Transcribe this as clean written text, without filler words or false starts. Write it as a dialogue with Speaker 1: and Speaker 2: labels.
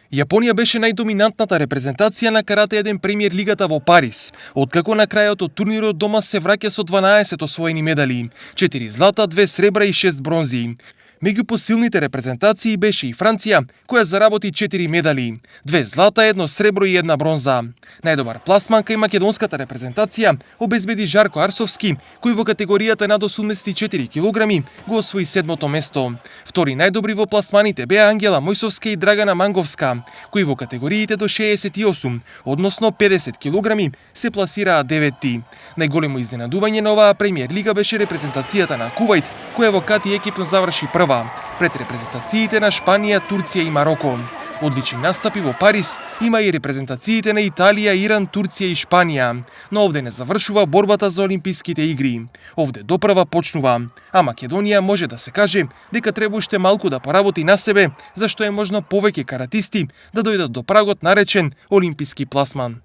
Speaker 1: Јапонија беше најдоминантната репрезентација на карате 1 премиер лигата во Париз, откако на крајот од турнирот дома се враќа со 12 освоени медали, 4 злата, 2 сребра и 6 бронзи. Меѓу посилните репрезентации беше и Франција, која заработи 4 медали, 2 злата, 1 сребро и 1 бронза. Најдобар пласманка и македонската репрезентација обезбеди Жарко Арсовски, кој во категоријата над 84 килограми го освои 7-то место. Втори најдобри во пласманите беа Ангела Мојсовска и Драгана Манговска, кои во категориите до 68, односно 50 килограми, се пласираа 9-ти. Најголемо изненадување на оваа премиер лига беше репрезентацијата на Кувајт, која во кати екипно заврши прва, пред репрезентациите на Шпанија, Турција и Мароко. Одлични настапи во Париз има и репрезентациите на Италија, Иран, Турција и Шпанија. Но овде не завршува борбата за Олимписките игри. Овде допрва почнува. А Македонија може да се каже дека треба уште малку да поработи на себе, зашто е можно повеќе каратисти да дојдат до прагот наречен Олимписки пласман.